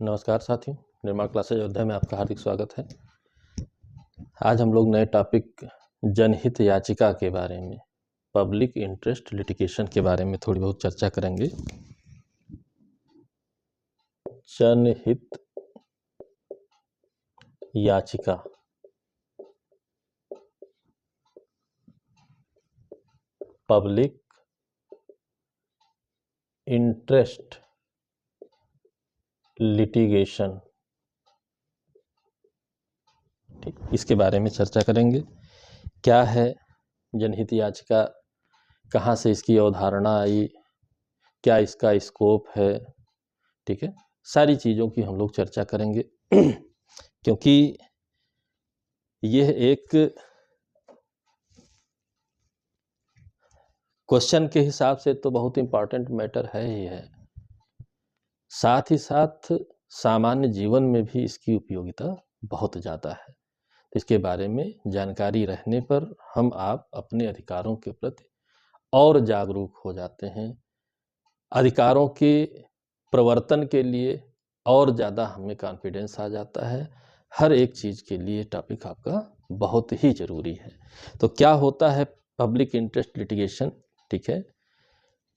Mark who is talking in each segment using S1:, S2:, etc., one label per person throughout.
S1: नमस्कार साथियों, निर्माण क्लासेज अयोध्या में आपका हार्दिक स्वागत है। आज हम लोग नए टॉपिक जनहित याचिका के बारे में, पब्लिक इंटरेस्ट लिटिगेशन के बारे में थोड़ी बहुत चर्चा करेंगे। जनहित याचिका पब्लिक इंटरेस्ट लिटिगेशन, ठीक, इसके बारे में चर्चा करेंगे। क्या है जनहित याचिका, कहाँ से इसकी अवधारणा आई, क्या इसका स्कोप है, ठीक है, सारी चीज़ों की हम लोग चर्चा करेंगे क्योंकि यह एक क्वेश्चन के हिसाब से तो बहुत इंपॉर्टेंट मैटर है ही है, साथ ही साथ सामान्य जीवन में भी इसकी उपयोगिता बहुत ज़्यादा है। तो इसके बारे में जानकारी रहने पर हम आप अपने अधिकारों के प्रति और जागरूक हो जाते हैं, अधिकारों के प्रवर्तन के लिए और ज़्यादा हमें कॉन्फिडेंस आ जाता है। हर एक चीज़ के लिए टॉपिक आपका बहुत ही ज़रूरी है। तो क्या होता है पब्लिक इंटरेस्ट लिटिगेशन, ठीक है,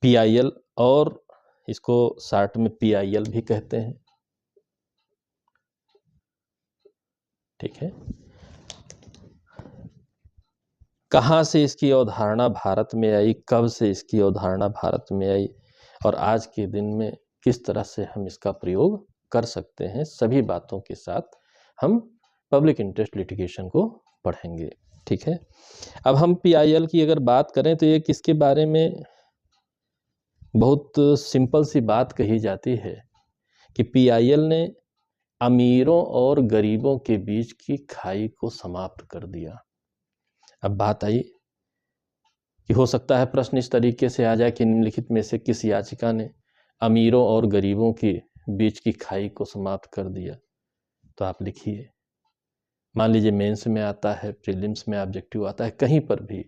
S1: PIL, और इसको शार्ट में PIL भी कहते हैं, ठीक है। कहाँ से इसकी अवधारणा भारत में आई, कब से इसकी अवधारणा भारत में आई और आज के दिन में किस तरह से हम इसका प्रयोग कर सकते हैं, सभी बातों के साथ हम पब्लिक इंटरेस्ट लिटिगेशन को पढ़ेंगे, ठीक है। अब हम PIL की अगर बात करें तो ये किसके बारे में, बहुत सिंपल सी बात कही जाती है कि PIL ने अमीरों और गरीबों के बीच की खाई को समाप्त कर दिया। अब बात आई कि हो सकता है प्रश्न इस तरीके से आ जाए कि निम्नलिखित में से किस याचिका ने अमीरों और गरीबों के बीच की खाई को समाप्त कर दिया। तो आप लिखिए, मान लीजिए मेंस में आता है, प्रीलिम्स में ऑब्जेक्टिव आता है, कहीं पर भी,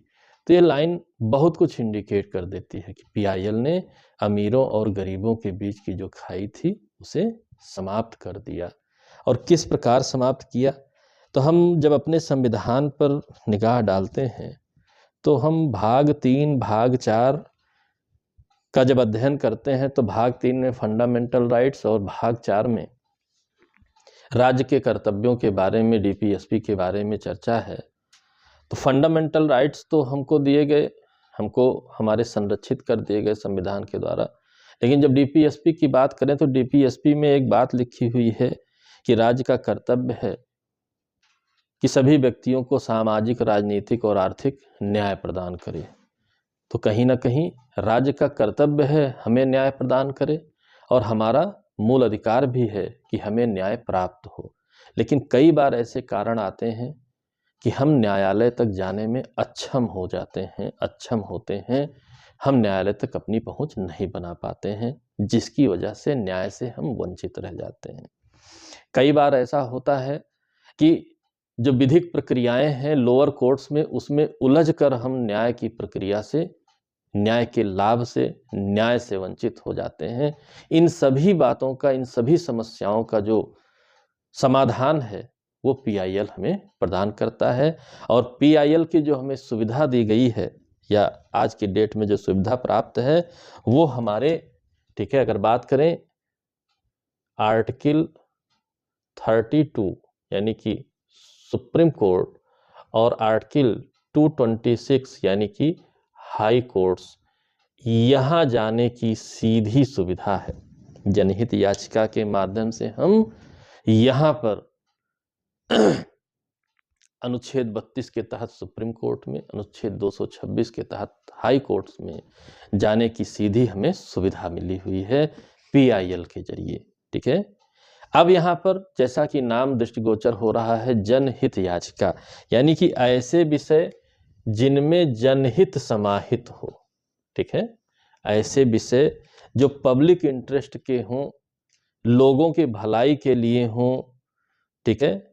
S1: तो ये लाइन बहुत कुछ इंडिकेट कर देती है कि PIL ने अमीरों और गरीबों के बीच की जो खाई थी उसे समाप्त कर दिया। और किस प्रकार समाप्त किया, तो हम जब अपने संविधान पर निगाह डालते हैं तो हम भाग 3, भाग 4 का जब अध्ययन करते हैं तो भाग 3 में फंडामेंटल राइट्स और भाग 4 में राज्य के कर्तव्यों के बारे में, DPSP के बारे में चर्चा है। तो फंडामेंटल राइट्स तो हमको दिए गए, हमको हमारे संरक्षित कर दिए गए संविधान के द्वारा, लेकिन जब DPSP की बात करें तो DPSP में एक बात लिखी हुई है कि राज्य का कर्तव्य है कि सभी व्यक्तियों को सामाजिक, राजनीतिक और आर्थिक न्याय प्रदान करे। तो कहीं ना कहीं राज्य का कर्तव्य है हमें न्याय प्रदान करे और हमारा मूल अधिकार भी है कि हमें न्याय प्राप्त हो। लेकिन कई बार ऐसे कारण आते हैं कि हम न्यायालय तक जाने में अक्षम हो जाते हैं, अक्षम होते हैं, हम न्यायालय तक अपनी पहुंच नहीं बना पाते हैं, जिसकी वजह से न्याय से हम वंचित रह जाते हैं। कई बार ऐसा होता है कि जो विधिक प्रक्रियाएं हैं लोअर कोर्ट्स में, उसमें उलझ कर हम न्याय की प्रक्रिया से, न्याय के लाभ से, न्याय से वंचित हो जाते हैं। इन सभी बातों का, इन सभी समस्याओं का जो समाधान है वो PIL हमें प्रदान करता है। और PIL की जो हमें सुविधा दी गई है या आज की डेट में जो सुविधा प्राप्त है वो हमारे, ठीक है, अगर बात करें आर्टिकल 32 यानी कि सुप्रीम कोर्ट और आर्टिकल 226 यानी कि हाई कोर्ट्स, यहाँ जाने की सीधी सुविधा है। जनहित याचिका के माध्यम से हम यहाँ पर अनुच्छेद 32 के तहत सुप्रीम कोर्ट में, अनुच्छेद 226 के तहत हाई कोर्ट्स में जाने की सीधी हमें सुविधा मिली हुई है PIL के जरिए, ठीक है। अब यहाँ पर जैसा कि नाम दृष्टिगोचर हो रहा है जनहित याचिका, यानी कि ऐसे विषय जिनमें जनहित समाहित हो, ठीक है, ऐसे विषय जो पब्लिक इंटरेस्ट के हों, लोगों के भलाई के लिए हों, ठीक है,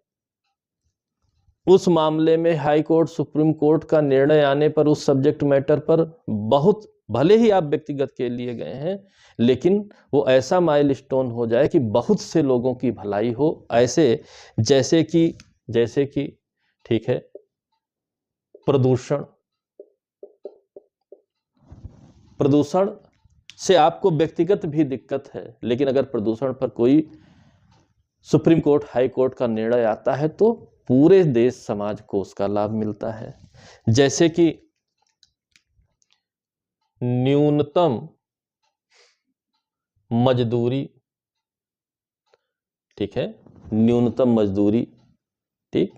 S1: उस मामले में हाई कोर्ट, सुप्रीम कोर्ट का निर्णय आने पर उस सब्जेक्ट मैटर पर बहुत भले ही आप व्यक्तिगत के लिए गए हैं, लेकिन वो ऐसा माइलस्टोन हो जाए कि बहुत से लोगों की भलाई हो। ऐसे जैसे कि ठीक है, प्रदूषण से आपको व्यक्तिगत भी दिक्कत है, लेकिन अगर प्रदूषण पर कोई सुप्रीम कोर्ट, हाई कोर्ट का निर्णय आता है तो पूरे देश समाज को उसका लाभ मिलता है। जैसे कि न्यूनतम मजदूरी, ठीक है, न्यूनतम मजदूरी, ठीक,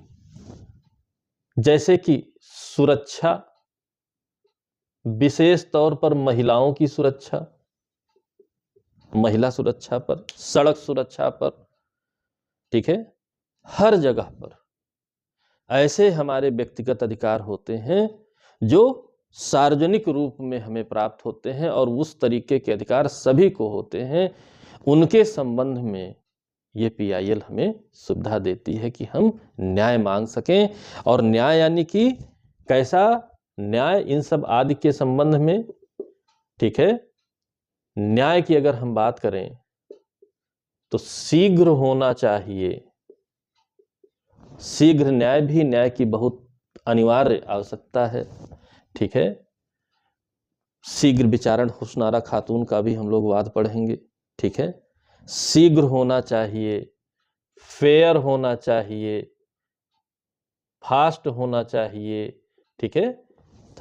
S1: जैसे कि सुरक्षा, विशेष तौर पर महिलाओं की सुरक्षा, महिला सुरक्षा पर, सड़क सुरक्षा पर, ठीक है, हर जगह पर ऐसे हमारे व्यक्तिगत अधिकार होते हैं जो सार्वजनिक रूप में हमें प्राप्त होते हैं, और उस तरीके के अधिकार सभी को होते हैं। उनके संबंध में ये PIL हमें सुविधा देती है कि हम न्याय मांग सकें। और न्याय यानी कि कैसा न्याय, इन सब आदि के संबंध में, ठीक है, न्याय की अगर हम बात करें तो शीघ्र होना चाहिए। शीघ्र न्याय भी न्याय की बहुत अनिवार्य आवश्यकता है, ठीक है। शीघ्र विचारण हुस्नारा खातून का भी हम लोग वाद पढ़ेंगे, ठीक है। शीघ्र होना चाहिए, फेयर होना चाहिए, फास्ट होना चाहिए, ठीक है,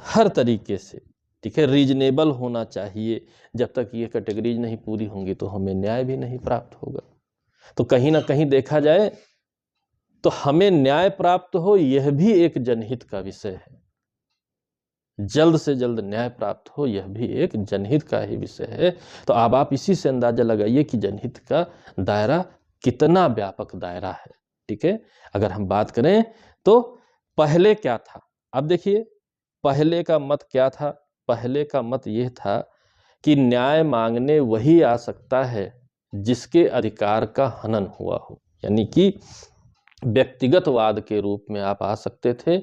S1: हर तरीके से, ठीक है, रीजनेबल होना चाहिए। जब तक ये कैटेगरीज नहीं पूरी होंगी तो हमें न्याय भी नहीं प्राप्त होगा। तो कहीं ना कहीं देखा जाए तो हमें न्याय प्राप्त हो, यह भी एक जनहित का विषय है। जल्द से जल्द न्याय प्राप्त हो, यह भी एक जनहित का ही विषय है। तो अब आप इसी से अंदाजा लगाइए कि जनहित का दायरा कितना व्यापक दायरा है, ठीक है। अगर हम बात करें तो पहले क्या था, अब देखिए पहले का मत क्या था। पहले का मत यह था कि न्याय मांगने वही आ सकता है जिसके अधिकार का हनन हुआ हो, यानी कि व्यक्तिगतवाद के रूप में आप आ सकते थे,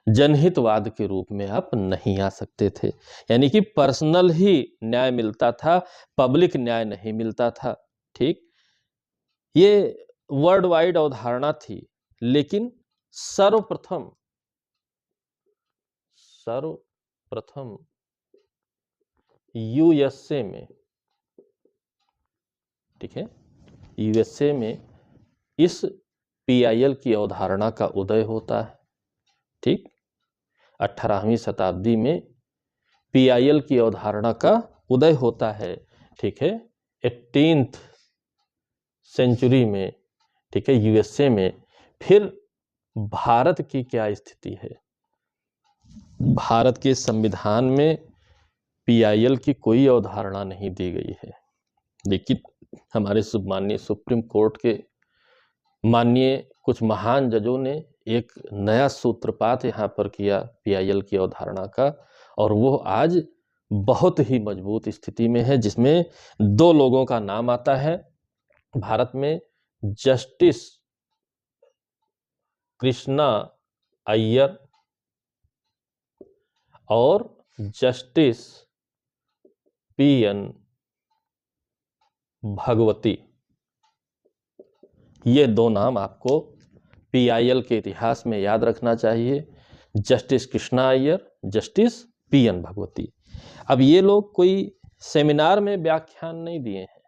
S1: जनहितवाद के रूप में आप नहीं आ सकते थे। यानी कि पर्सनल ही न्याय मिलता था, पब्लिक न्याय नहीं मिलता था, ठीक। ये वर्ल्ड वाइड अवधारणा थी, लेकिन सर्वप्रथम USA में, ठीक है, USA में इस PIL की अवधारणा का उदय होता है, ठीक। 18वीं शताब्दी में PIL की अवधारणा का उदय होता है, ठीक है, 18th सेंचुरी में, ठीक है, USA में। फिर भारत की क्या स्थिति है? भारत के संविधान में PIL की कोई अवधारणा नहीं दी गई है, लेकिन हमारे माननीय सुप्रीम कोर्ट के माननीय कुछ महान जजों ने एक नया सूत्रपात यहाँ पर किया PIL की अवधारणा का, और वो आज बहुत ही मजबूत स्थिति में है, जिसमें 2 लोगों का नाम आता है भारत में, जस्टिस कृष्णा अय्यर और जस्टिस PN भगवती। ये 2 नाम आपको PIL के इतिहास में याद रखना चाहिए, justice Krishna Iyer, justice PN Bhagwati. अब ये लोग कोई सेमिनार में व्याख्यान नहीं दिए हैं,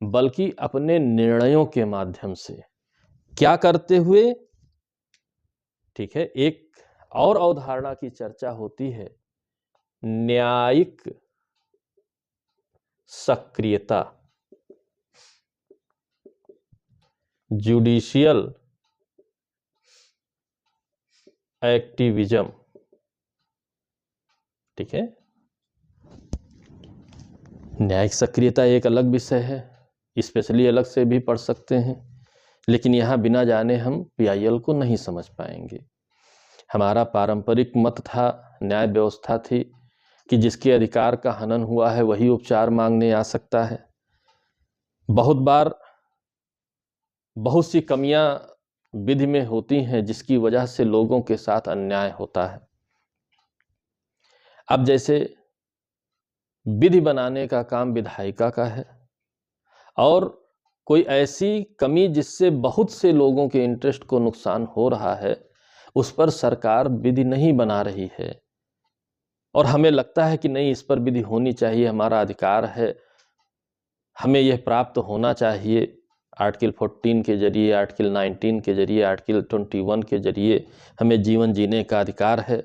S1: बल्कि अपने निर्णयों के माध्यम से क्या करते हुए, ठीक है, एक और अवधारणा की चर्चा होती है, न्यायिक सक्रियता, जुडिशियल एक्टिविज्म, ठीक है। न्यायिक सक्रियता एक अलग विषय है, स्पेशली अलग से भी पढ़ सकते हैं, लेकिन यहाँ बिना जाने हम PIL को नहीं समझ पाएंगे। हमारा पारंपरिक मत था, न्याय व्यवस्था थी कि जिसके अधिकार का हनन हुआ है वही उपचार मांगने आ सकता है। बहुत बार बहुत सी कमियां विधि में होती हैं, जिसकी वजह से लोगों के साथ अन्याय होता है। अब जैसे विधि बनाने का काम विधायिका का है, और कोई ऐसी कमी जिससे बहुत से लोगों के इंटरेस्ट को नुकसान हो रहा है, उस पर सरकार विधि नहीं बना रही है, और हमें लगता है कि नहीं, इस पर विधि होनी चाहिए, हमारा अधिकार है, हमें यह प्राप्त होना चाहिए। आर्टिकल 14 के जरिए, आर्टिकल 19 के जरिए, आर्टिकल 21 के जरिए हमें जीवन जीने का अधिकार है,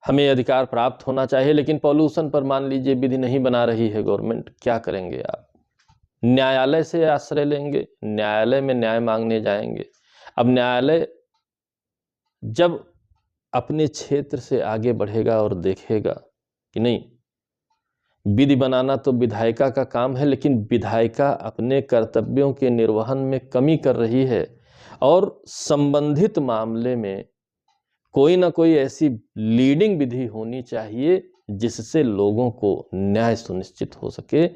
S1: हमें अधिकार प्राप्त होना चाहिए। लेकिन पॉल्यूशन पर मान लीजिए विधि नहीं बना रही है गवर्नमेंट, क्या करेंगे आप? न्यायालय से आश्रय लेंगे, न्यायालय में न्याय मांगने जाएंगे। अब न्यायालय जब अपने क्षेत्र से आगे बढ़ेगा और देखेगा कि नहीं, विधि बनाना तो विधायिका का काम है, लेकिन विधायिका अपने कर्तव्यों के निर्वहन में कमी कर रही है, और संबंधित मामले में कोई ना कोई ऐसी लीडिंग विधि होनी चाहिए जिससे लोगों को न्याय सुनिश्चित हो सके।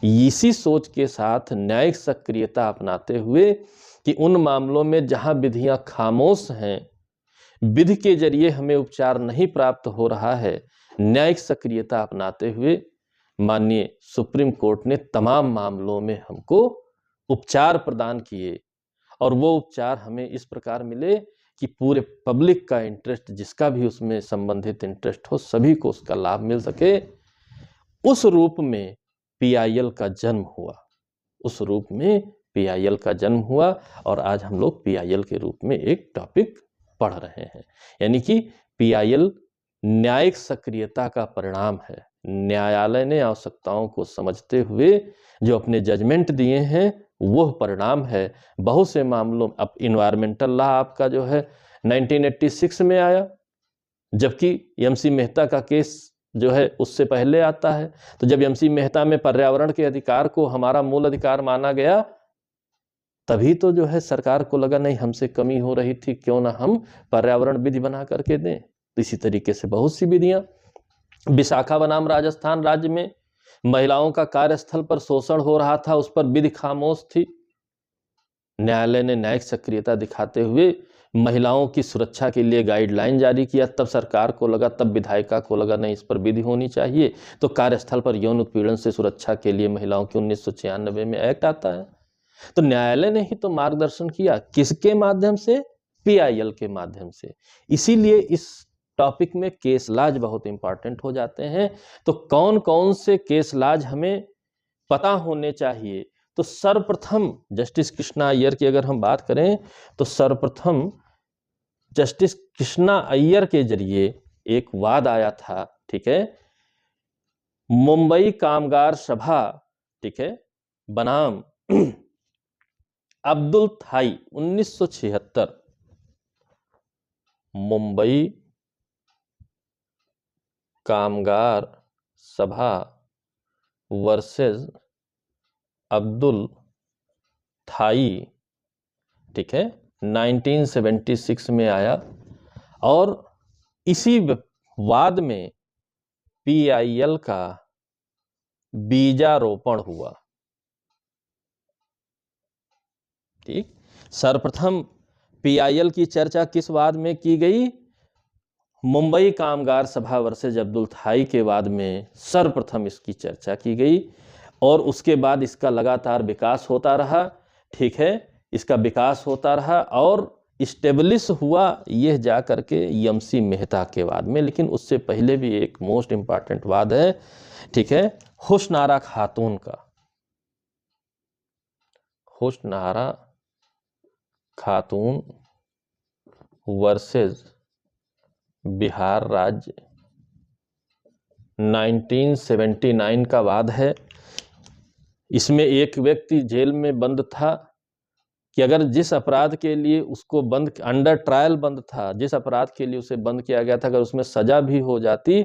S1: इसी सोच के साथ न्यायिक सक्रियता अपनाते हुए कि उन मामलों में जहां विधियां खामोश हैं, विधि के जरिए हमें उपचार नहीं प्राप्त हो रहा है, न्यायिक सक्रियता अपनाते हुए माननीय सुप्रीम कोर्ट ने तमाम मामलों में हमको उपचार प्रदान किए, और वो उपचार हमें इस प्रकार मिले कि पूरे पब्लिक का इंटरेस्ट, जिसका भी उसमें संबंधित इंटरेस्ट हो, सभी को उसका लाभ मिल सके। उस रूप में पीआईएल का जन्म हुआ, उस रूप में पीआईएल का जन्म हुआ, और आज हम लोग पीआईएल के रूप में एक टॉपिक पढ़ रहे हैं। यानी कि पीआईएल न्यायिक सक्रियता का परिणाम है। न्यायालय ने आवश्यकताओं को समझते हुए जो अपने जजमेंट दिए हैं, वह परिणाम है। बहुत से मामलों, अब इन्वायरमेंटल लॉ आपका जो है 1986 में आया, जबकि एमसी मेहता का केस जो है उससे पहले आता है। तो जब एमसी मेहता में पर्यावरण के अधिकार को हमारा मूल अधिकार माना गया, तभी तो जो है सरकार को लगा नहीं, हमसे कमी हो रही थी, क्यों ना हम पर्यावरण विधि बना करके दें। तो इसी तरीके से बहुत सी विधियां, विशाखा बनाम राजस्थान राज्य में महिलाओं का कार्यस्थल पर शोषण हो रहा था, उस पर विधि खामोश थी। न्यायालय ने न्यायिक सक्रियता दिखाते हुए महिलाओं की सुरक्षा के लिए गाइडलाइन जारी किया। तब सरकार को लगा, तब विधायिका को लगा नहीं, इस पर विधि होनी चाहिए। तो कार्यस्थल पर यौन उत्पीड़न से सुरक्षा के लिए महिलाओं की 1996 में एक्ट आता है। तो न्यायालय ने ही तो मार्गदर्शन किया, किसके माध्यम से? पीआईएल के माध्यम से। इसीलिए इस टॉपिक में केस लाज बहुत इंपॉर्टेंट हो जाते हैं। तो कौन कौन से केस लाज हमें पता होने चाहिए? तो सर्वप्रथम जस्टिस कृष्णा अय्यर की अगर हम बात करें, तो सर्वप्रथम जस्टिस कृष्णा अय्यर के जरिए एक वाद आया था, ठीक है, मुंबई कामगार सभा, ठीक है, बनाम अब्दुल थाई, 1976। मुंबई कामगार सभा वर्सेस अब्दुल थाई, ठीक है, 1976 में आया, और इसी वाद में पीआईएल का बीजारोपण हुआ। ठीक, सर्वप्रथम पीआईएल की चर्चा किस वाद में की गई? मुंबई कामगार सभा वर्सेस अब्दुल थाई के वाद में सर्वप्रथम इसकी चर्चा की गई, और उसके बाद इसका लगातार विकास होता रहा, ठीक है, इसका विकास होता रहा, और इस्टेब्लिश हुआ यह जा करके एमसी मेहता के वाद में। लेकिन उससे पहले भी एक मोस्ट इंपॉर्टेंट वाद है, ठीक है, हुस्न आरा खातून का, हुस्न आरा खातून वर्सेस बिहार राज्य, 1979 का वाद है। इसमें एक व्यक्ति जेल में बंद था कि अगर जिस अपराध के लिए उसको बंद, अंडर ट्रायल बंद था, जिस अपराध के लिए उसे बंद किया गया था, अगर उसमें सजा भी हो जाती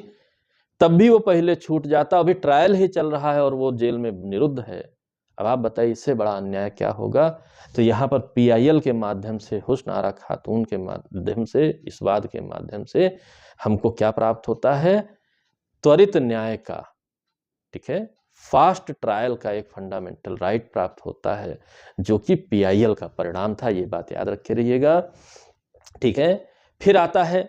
S1: तब भी वो पहले छूट जाता। अभी ट्रायल ही चल रहा है और वो जेल में निरुद्ध है। अब आप बताइए, इससे बड़ा अन्याय क्या होगा? तो यहाँ पर पीआईएल के माध्यम से, हुस्न आरा खातून के माध्यम से, इस वाद के माध्यम से हमको क्या प्राप्त होता है? त्वरित न्याय का, ठीक है, फास्ट ट्रायल का एक फंडामेंटल राइट प्राप्त होता है, जो कि पीआईएल का परिणाम था। ये बात याद रखे रहिएगा, ठीक है। फिर आता है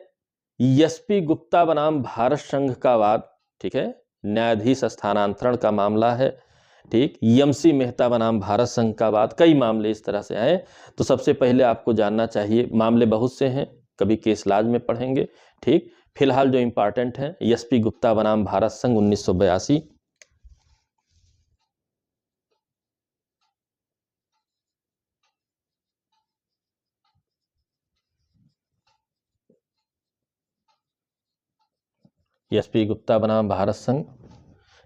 S1: एसपी गुप्ता बनाम भारत संघ का वाद, ठीक है, न्यायाधीश स्थानांतरण का मामला है, ठीक। यमसी मेहता बनाम भारत संघ का बात, कई मामले इस तरह से आए। तो सबसे पहले आपको जानना चाहिए, मामले बहुत से हैं, कभी केस लाज में पढ़ेंगे, ठीक। फिलहाल जो इंपॉर्टेंट है, एसपी गुप्ता बनाम भारत संघ 1982, एसपी गुप्ता बनाम भारत संघ,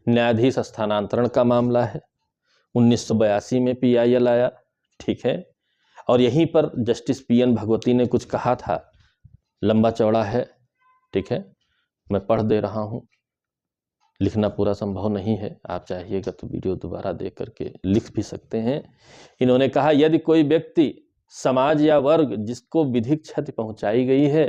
S1: न्यायाधीश स्थानांतरण का मामला है, 1982 में पीआईएल आया, ठीक है। और यहीं पर जस्टिस पीएन भगवती ने कुछ कहा था, लंबा चौड़ा है, ठीक है, मैं पढ़ दे रहा हूं, लिखना पूरा संभव नहीं है, आप चाहिएगा तो वीडियो दोबारा देख करके लिख भी सकते हैं। इन्होंने कहा, यदि कोई व्यक्ति, समाज या वर्ग जिसको विधिक क्षति पहुंचाई गई है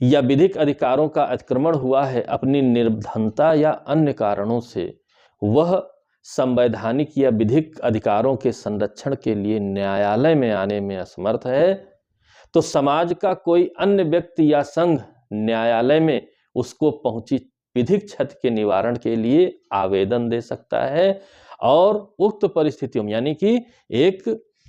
S1: या विधिक अधिकारों का अतिक्रमण हुआ है, अपनी निर्धनता या अन्य कारणों से वह संवैधानिक या विधिक अधिकारों के संरक्षण के लिए न्यायालय में आने में असमर्थ है, तो समाज का कोई अन्य व्यक्ति या संघ न्यायालय में उसको पहुंची विधिक क्षति के निवारण के लिए आवेदन दे सकता है। और उक्त परिस्थितियों में, यानी कि एक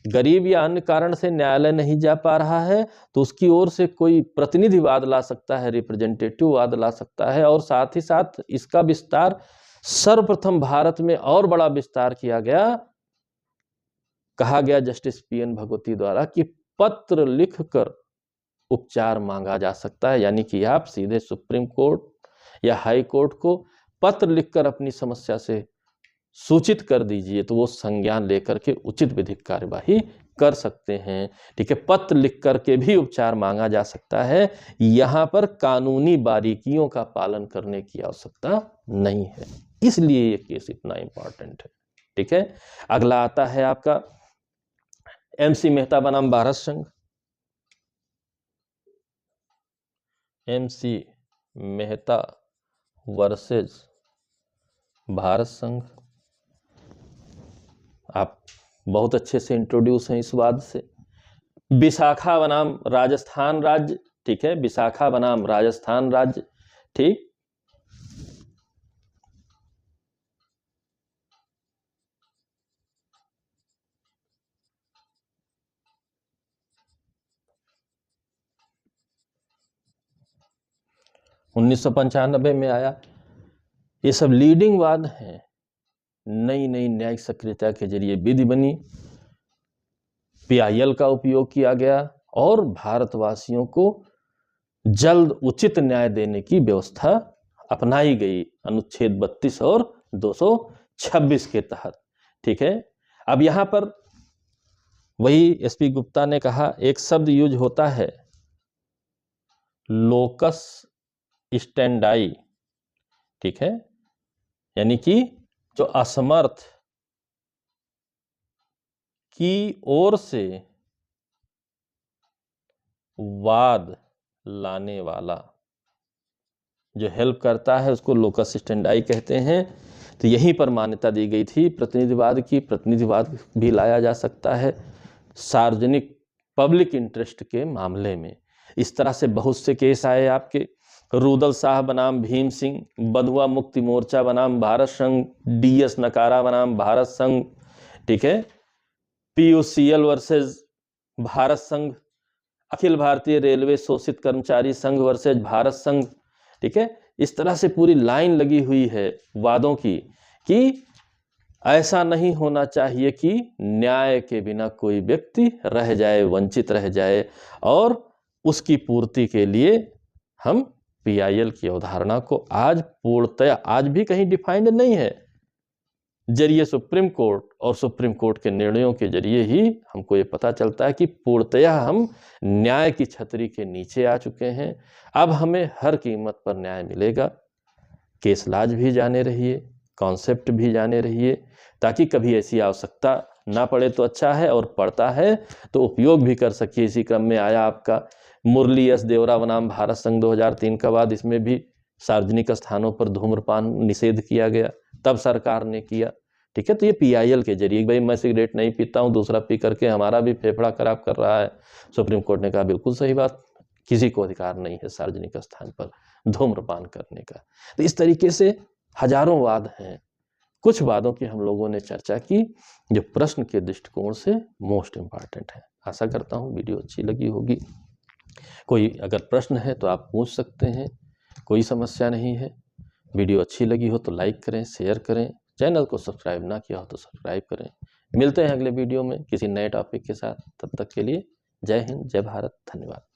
S1: गरीब या अन्य कारण से न्यायालय नहीं जा पा रहा है, तो उसकी ओर से कोई प्रतिनिधिवाद ला सकता है, रिप्रेजेंटेटिव वाद ला सकता है। और साथ ही साथ इसका विस्तार सर्वप्रथम भारत में और बड़ा विस्तार किया गया, कहा गया जस्टिस पीएन भगवती द्वारा कि पत्र लिखकर उपचार मांगा जा सकता है, यानी कि आप सीधे सुप्रीम कोर्ट या हाई कोर्ट को पत्र लिखकर अपनी समस्या से सूचित कर दीजिए, तो वो संज्ञान लेकर के उचित विधिक कार्यवाही कर सकते हैं, ठीक है। पत्र लिख करके भी उपचार मांगा जा सकता है, यहां पर कानूनी बारीकियों का पालन करने की आवश्यकता नहीं है, इसलिए ये केस इतना इंपॉर्टेंट है, ठीक है। अगला आता है आपका एमसी मेहता बनाम भारत संघ, एमसी मेहता वर्सेस भारत संघ। आप बहुत अच्छे से इंट्रोड्यूस हैं इस वाद से। विशाखा बनाम राजस्थान राज्य, ठीक है, विशाखा बनाम राजस्थान राज्य, ठीक। उन्नीस सौ 95 में आया। ये सब लीडिंग वाद हैं। नई नई न्यायिक सक्रियता के जरिए विधि बनी, पीआईएल का उपयोग किया गया और भारतवासियों को जल्द उचित न्याय देने की व्यवस्था अपनाई गई अनुच्छेद 32 और 226 के तहत, ठीक है। अब यहां पर वही एसपी गुप्ता ने कहा, एक शब्द यूज होता है लोकस स्टैंडाई, ठीक है, यानी कि जो असमर्थ की ओर से वाद लाने वाला जो हेल्प करता है उसको लोकस स्टैंडाई कहते हैं। तो यहीं पर मान्यता दी गई थी प्रतिनिधिवाद की। प्रतिनिधिवाद भी लाया जा सकता है सार्वजनिक पब्लिक इंटरेस्ट के मामले में। इस तरह से बहुत से केस आए आपके, रुदल शाह बनाम भीम सिंह, बंधुआ मुक्ति मोर्चा बनाम भारत संघ, डीएस नकारा बनाम भारत संघ, ठीक है, पीयूसीएल वर्सेस भारत संघ, अखिल भारतीय रेलवे शोषित कर्मचारी संघ वर्सेस भारत संघ, ठीक है। इस तरह से पूरी लाइन लगी हुई है वादों की कि ऐसा नहीं होना चाहिए कि न्याय के बिना कोई व्यक्ति रह जाए, वंचित रह जाए, और उसकी पूर्ति के लिए हम पीआईएल की अवधारणा को आज पूर्णतया, आज भी कहीं डिफाइंड नहीं है, जरिए सुप्रीम कोर्ट और सुप्रीम कोर्ट के निर्णयों के जरिए ही हमको ये पता चलता है कि पूर्णतया हम न्याय की छतरी के नीचे आ चुके हैं। अब हमें हर कीमत पर न्याय मिलेगा। केस लाज भी जाने रहिए, कॉन्सेप्ट भी जाने रहिए, ताकि कभी ऐसी आवश्यकता ना पड़े तो अच्छा है, और पड़ता है तो उपयोग भी कर सकिए। इसी क्रम में आया आपका मुरली एस देवरा बनाम भारत संघ 2003 का बाद। इसमें भी सार्वजनिक स्थानों पर धूम्रपान निषेध किया गया, तब सरकार ने किया, ठीक है। तो ये पीआईएल के जरिए, भाई मैं सिगरेट नहीं पीता हूँ, दूसरा पी करके हमारा भी फेफड़ा खराब कर रहा है। सुप्रीम कोर्ट ने कहा बिल्कुल सही बात, किसी को अधिकार नहीं है सार्वजनिक स्थान पर धूम्रपान करने का। तो इस तरीके से हजारों वाद हैं। कुछ वादों की हम लोगों ने चर्चा की जो प्रश्न के दृष्टिकोण से मोस्ट इम्पॉर्टेंट है। आशा करता हूँ वीडियो अच्छी लगी होगी। कोई अगर प्रश्न है तो आप पूछ सकते हैं, कोई समस्या नहीं है। वीडियो अच्छी लगी हो तो लाइक करें, शेयर करें, चैनल को सब्सक्राइब ना किया हो तो सब्सक्राइब करें। मिलते हैं अगले वीडियो में किसी नए टॉपिक के साथ। तब तक के लिए जय हिंद, जय भारत, धन्यवाद।